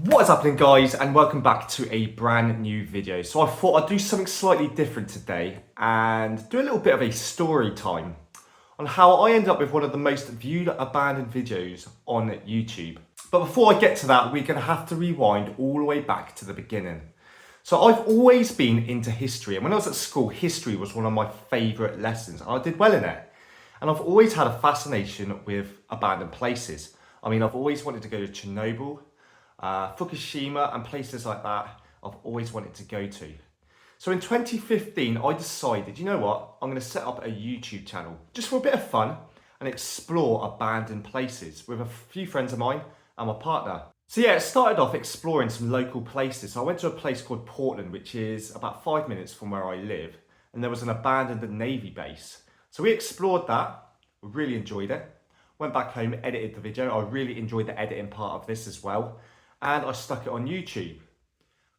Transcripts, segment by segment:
What is happening, guys, and welcome back to a brand new video. So I thought I'd do something slightly different today and do a little bit of a story time on how I ended up with one of the most viewed abandoned videos on YouTube. But before I get to that, we're going to have to rewind all the way back to the beginning. So I've always been into history, and when I was at school, history was one of my favourite lessons. I did well in it. And I've always had a fascination with abandoned places. I mean, I've always wanted to go to Chernobyl, Fukushima and places like that. I've always wanted to go to. So in 2015, I decided, you know what, I'm going to set up a YouTube channel just for a bit of fun and explore abandoned places with a few friends of mine and my partner. So yeah, it started off exploring some local places. So I went to a place called Portland, which is about 5 minutes from where I live, and there was an abandoned Navy base. So we explored that, really enjoyed it. Went back home, edited the video. I really enjoyed the editing part of this as well. And I stuck it on YouTube.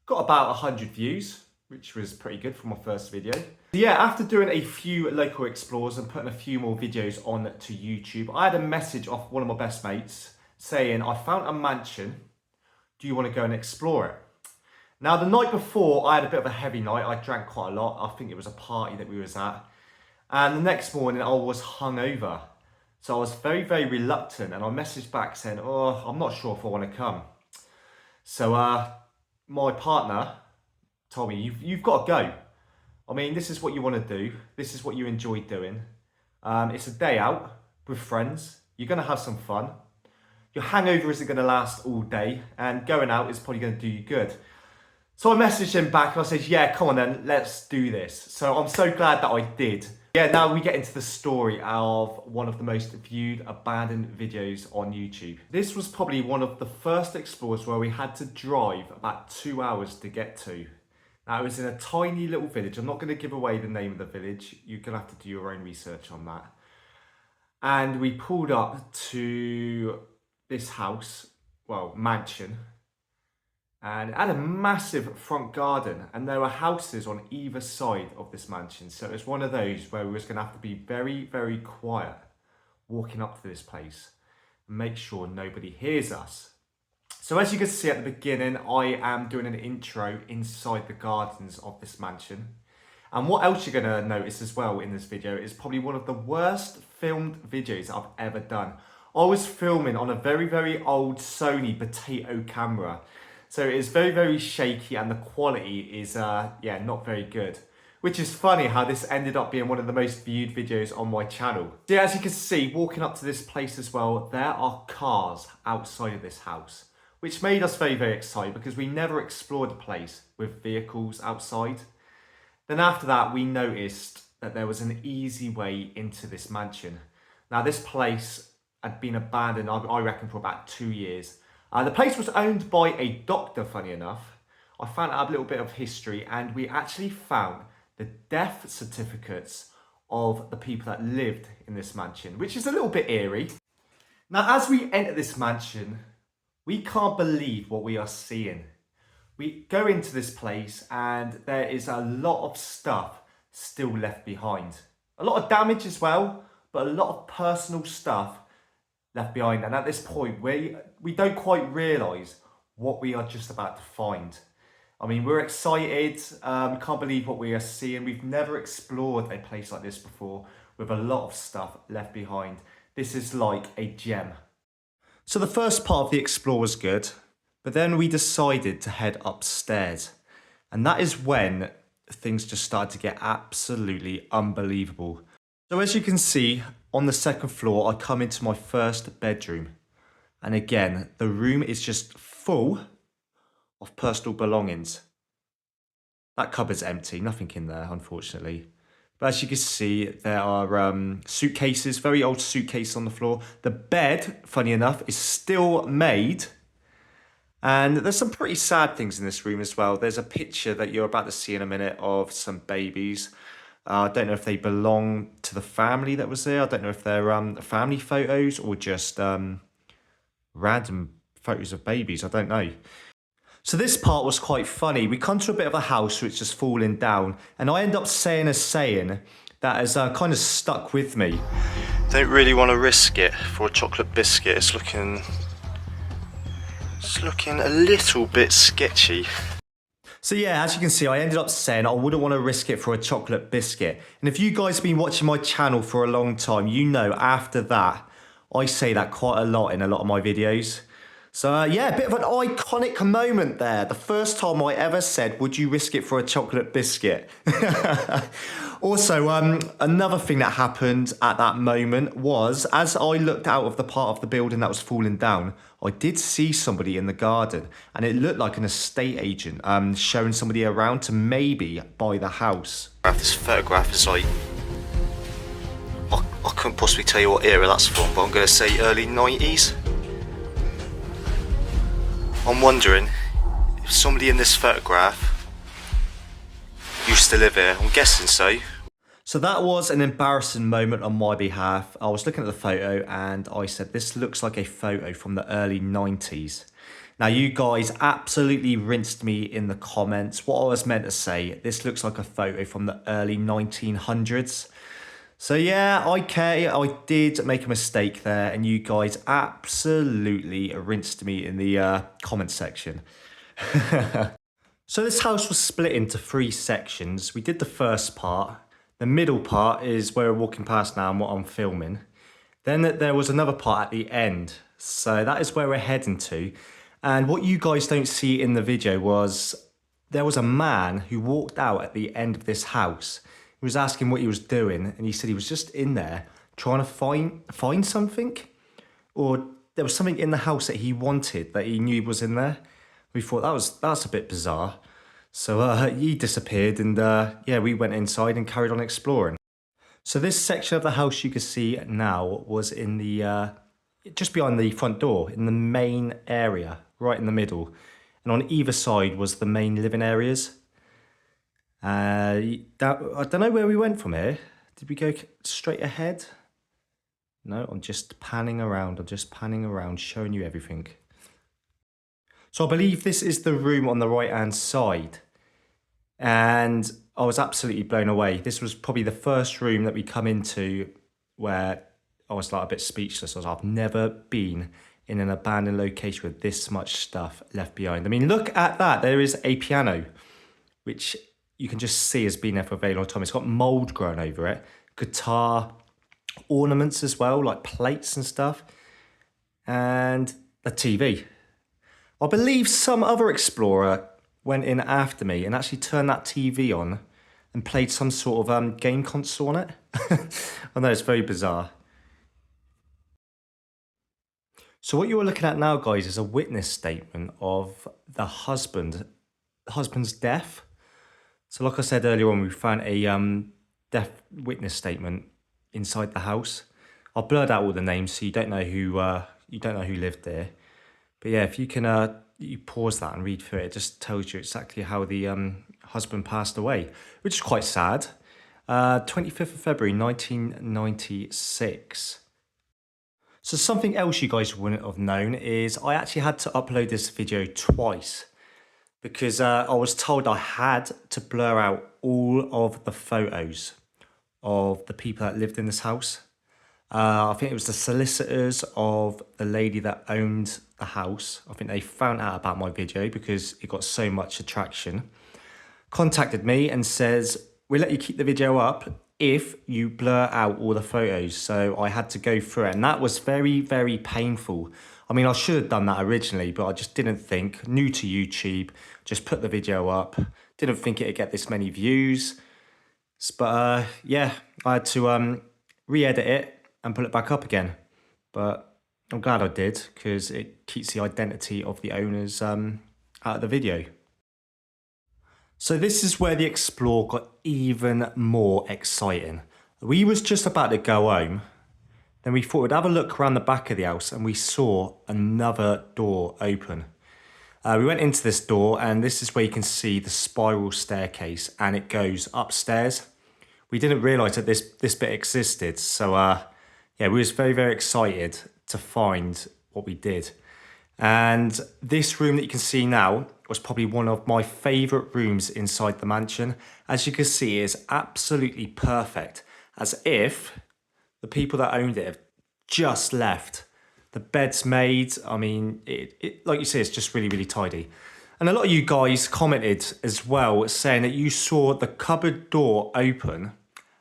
Got about 100 views, which was pretty good for my first video. Yeah, after doing a few local explores and putting a few more videos on to YouTube, I had a message off one of my best mates saying, I found a mansion, do you want to go and explore it? Now, the night before, I had a bit of a heavy night. I drank quite a lot. I think it was a party that we was at. And the next morning, I was hungover. So I was very, very reluctant, and I messaged back saying, oh, I'm not sure if I want to come. So my partner told me, you've got to go. I mean, this is what you want to do. This is what you enjoy doing. It's a day out with friends. You're going to have some fun. Your hangover isn't going to last all day, and going out is probably going to do you good. So I messaged him back and I said, yeah, come on then, let's do this. So I'm so glad that I did. Yeah, now we get into the story of one of the most viewed abandoned videos on YouTube. This was probably one of the first explores where we had to drive about 2 hours to get to. Now, it was in a tiny little village. I'm not going to give away the name of the village. You're going to have to do your own research on that. And we pulled up to this house, well, mansion. And it had a massive front garden, and there were houses on either side of this mansion. So it was one of those where we was going to have to be very, very quiet walking up to this place and make sure nobody hears us. So as you can see at the beginning, I am doing an intro inside the gardens of this mansion. And what else you're going to notice as well in this video is probably one of the worst filmed videos I've ever done. I was filming on a very, very old Sony potato camera. So it is very, very shaky, and the quality is, not very good. Which is funny how this ended up being one of the most viewed videos on my channel. So yeah, as you can see, walking up to this place as well, there are cars outside of this house, which made us very, very excited because we never explored a place with vehicles outside. Then after that, we noticed that there was an easy way into this mansion. Now, this place had been abandoned, I reckon, for about 2 years. The place was owned by a doctor, funny enough. I found out a little bit of history, and we actually found the death certificates of the people that lived in this mansion, which is a little bit eerie. Now, as we enter this mansion, we can't believe what we are seeing. We go into this place and there is a lot of stuff still left behind. A lot of damage as well, but a lot of personal stuff left behind. And at this point, we don't quite realise what we are just about to find. I mean, we're excited. We can't believe what we are seeing. We've never explored a place like this before with a lot of stuff left behind. This is like a gem. So the first part of the explore was good, but then we decided to head upstairs. And that is when things just started to get absolutely unbelievable. So as you can see, on the second floor, I come into my first bedroom. And again, the room is just full of personal belongings. That cupboard's empty, nothing in there, unfortunately. But as you can see, there are suitcases, very old suitcase on the floor. The bed, funny enough, is still made. And there's some pretty sad things in this room as well. There's a picture that you're about to see in a minute of some babies. I don't know if they belong to the family that was there. I don't know if they're family photos or just random photos of babies. I don't know. So this part was quite funny. We come to a bit of a house which is falling down, and I end up saying a saying that has kind of stuck with me. Don't really want to risk it for a chocolate biscuit. It's looking It's looking a little bit sketchy. So yeah, as you can see, I ended up saying I wouldn't want to risk it for a chocolate biscuit. And if you guys have been watching my channel for a long time, you know after that, I say that quite a lot in a lot of my videos. So yeah, a bit of an iconic moment there. The first time I ever said, would you risk it for a chocolate biscuit? Also, another thing that happened at that moment was, as I looked out of the part of the building that was falling down, I did see somebody in the garden, and it looked like an estate agent showing somebody around to maybe buy the house. This photograph is like, I couldn't possibly tell you what era that's from, but I'm going to say early 90s. I'm wondering if somebody in this photograph used to live here. I'm guessing so. So that was an embarrassing moment on my behalf. I was looking at the photo and I said, this looks like a photo from the early 90s. Now you guys absolutely rinsed me in the comments. What I was meant to say, this looks like a photo from the early 1900s. So yeah, okay, I did make a mistake there and you guys absolutely rinsed me in the comment section. So this house was split into 3 sections. We did the first part. The middle part is where we're walking past now and what I'm filming. Then there was another part at the end. So that is where we're heading to. And what you guys don't see in the video was there was a man who walked out at the end of this house. He was asking what he was doing and he said he was just in there trying to find something. Or there was something in the house that he wanted that he knew was in there. We thought that's a bit bizarre. So he disappeared and yeah, we went inside and carried on exploring. So this section of the house you can see now was in the, just behind the front door, in the main area, right in the middle. And on either side was the main living areas. I don't know where we went from here. Did we go straight ahead? No, I'm just panning around. I'm just panning around, showing you everything. So I believe this is the room on the right-hand side. And I was absolutely blown away. This was probably the first room that we come into where I was like a bit speechless. I've never been in an abandoned location with this much stuff left behind. I mean, look at that. There is a piano, which you can just see has been there for a very long time. It's got mold growing over it. Guitar, ornaments as well, like plates and stuff. And a TV. I believe some other explorer went in after me and actually turned that TV on and played some sort of game console on it. I know, it's very bizarre. So what you're looking at now, guys, is a witness statement of the husband's death. So like I said earlier on, we found a death witness statement inside the house. I blurred out all the names so you don't know who lived there. But yeah, if you can you pause that and read through it, it just tells you exactly how the husband passed away, which is quite sad. 25th of February 1996. So something else you guys wouldn't have known is I actually had to upload this video twice because I was told I had to blur out all of the photos of the people that lived in this house. I think it was the solicitors of the lady that owned the house. I think they found out about my video because it got so much attraction. Contacted me and says, we'll let you keep the video up if you blur out all the photos. So I had to go through it and that was very, very painful. I mean, I should have done that originally, but I just didn't think, new to YouTube, just put the video up. Didn't think it'd get this many views. But yeah, I had to re-edit it and put it back up again. But I'm glad I did because it keeps the identity of the owners out of the video. So this is where the explore got even more exciting. We was just about to go home. Then we thought we'd have a look around the back of the house and we saw another door open. We went into this door and this is where you can see the spiral staircase and it goes upstairs. We didn't realise that this bit existed. So yeah, we was very, very excited to find what we did. And this room that you can see now was probably one of my favourite rooms inside the mansion. As you can see, it is absolutely perfect, as if the people that owned it have just left. The bed's made. I mean, it like you say, it's just really, really tidy. And a lot of you guys commented as well saying that you saw the cupboard door open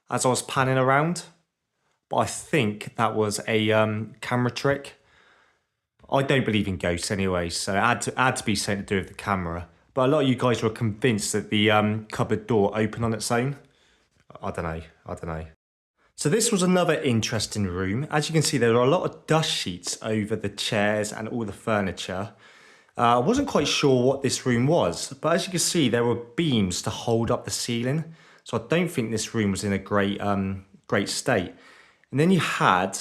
as I was panning around. But I think that was a camera trick. I don't believe in ghosts anyway, so it had to be something to do with the camera. But a lot of you guys were convinced that the cupboard door opened on its own. I don't know. So this was another interesting room. As you can see, there are a lot of dust sheets over the chairs and all the furniture. I wasn't quite sure what this room was, but as you can see, there were beams to hold up the ceiling. So I don't think this room was in a great state. And then you had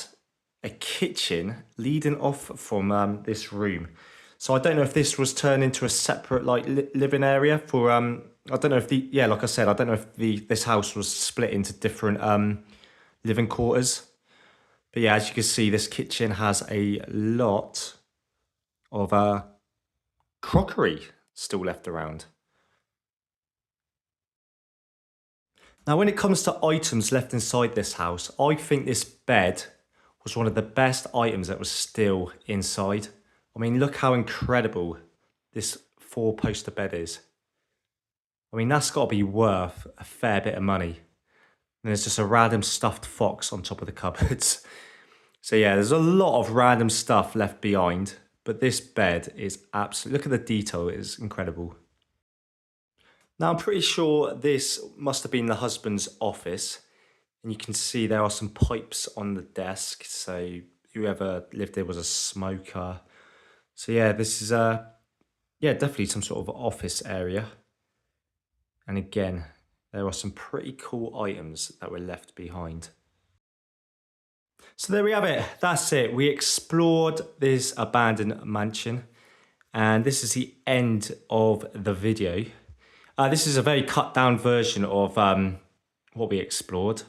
a kitchen leading off from this room. So I don't know if this was turned into a separate living area for I don't know if like I said, I don't know if this house was split into different living quarters. But yeah, as you can see, this kitchen has a lot of crockery still left around. Now, when it comes to items left inside this house, I think this bed was one of the best items that was still inside. I mean, look how incredible this 4-poster bed is. I mean, that's got to be worth a fair bit of money. And there's just a random stuffed fox on top of the cupboards. So yeah, there's a lot of random stuff left behind, but this bed is absolutely, look at the detail, it is incredible. Now I'm pretty sure this must have been the husband's office, and you can see there are some pipes on the desk, so whoever lived there was a smoker. So yeah, this is definitely some sort of office area. And again, there are some pretty cool items that were left behind. So there we have it. That's it. We explored this abandoned mansion, and this is the end of the video. This is a very cut down version of what we explored.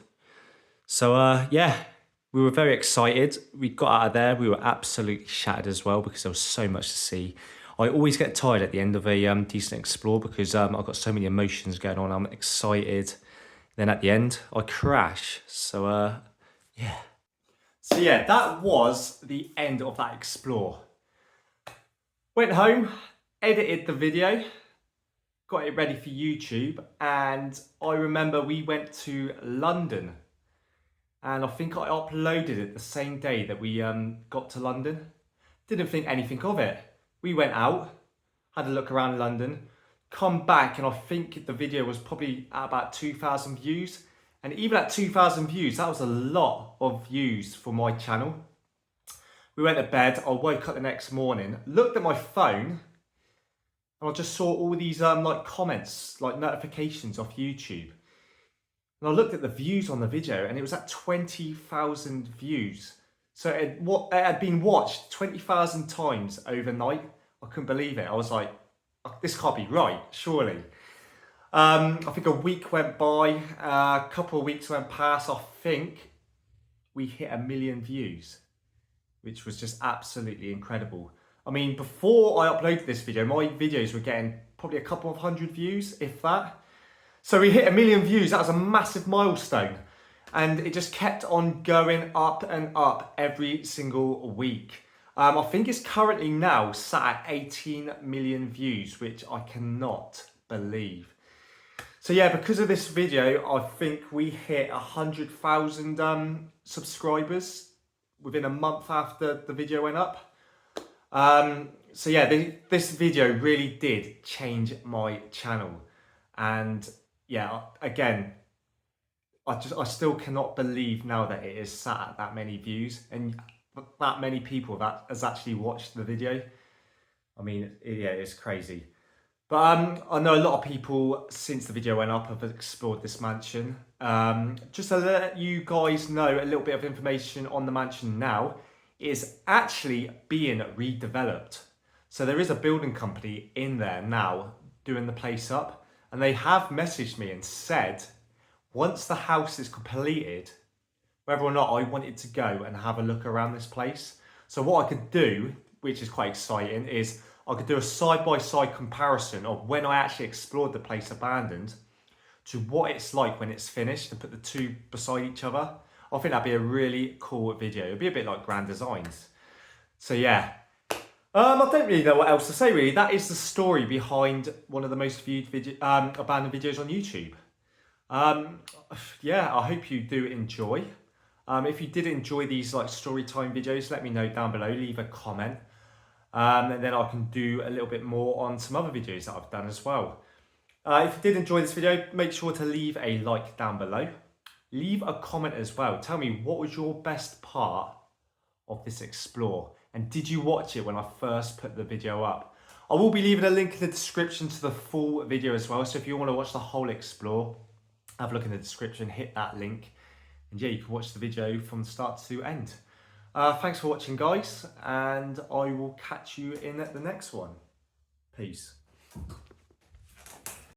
So yeah, we were very excited. We got out of there. We were absolutely shattered as well because there was so much to see. I always get tired at the end of a decent explore because I've got so many emotions going on. I'm excited. Then at the end, I crash. So yeah. So yeah, that was the end of that explore. Went home, edited the video, got it ready for YouTube, and I remember we went to London, and I think I uploaded it the same day that we got to London. Didn't think anything of it. We went out, had a look around London, come back, and I think the video was probably at about 2,000 views. And even at 2,000 views, that was a lot of views for my channel. We went to bed, I woke up the next morning, looked at my phone, and I just saw all these comments, notifications off YouTube. And I looked at the views on the video, and it was at 20,000 views. So it had been watched 20,000 times overnight. I couldn't believe it. I was like, this can't be right, surely. I think a week went by, a couple of weeks went past. I think we hit 1 million views, which was just absolutely incredible. I mean, before I uploaded this video, my videos were getting probably a couple of hundred views, if that. So we hit 1 million views. That was a massive milestone. And it just kept on going up and up every single week. I think it's currently now sat at 18 million views, which I cannot believe. So yeah, because of this video, I think we hit 100,000 subscribers within a month after the video went up. So yeah, this video really did change my channel. And yeah, again, I still cannot believe now that it is sat at that many views and that many people that has actually watched the video. I mean, yeah, it's crazy. But I know a lot of people since the video went up have explored this mansion. Just to let you guys know a little bit of information on the mansion now, it is actually being redeveloped. So there is a building company in there now doing the place up, and they have messaged me and said, once the house is completed, whether or not I wanted to go and have a look around this place. So what I could do, which is quite exciting, is I could do a side-by-side comparison of when I actually explored the place abandoned to what it's like when it's finished and put the two beside each other. I think that'd be a really cool video. It'd be a bit like Grand Designs. So yeah, I don't really know what else to say really. That is the story behind one of the most viewed abandoned videos on YouTube. Um, yeah, I hope you do enjoy. If you did enjoy these like story time videos, let me know down below, leave a comment. And then I can do a little bit more on some other videos that I've done as well. If you did enjoy this video, make sure to leave a like down below. Leave a comment as well. Tell me, what was your best part of this explore? And did you watch it when I first put the video up? I will be leaving a link in the description to the full video as well. So if you want to watch the whole explore, have a look in the description, hit that link. And yeah, you can watch the video from start to end. Thanks for watching, guys, and I will catch you in the next one. Peace.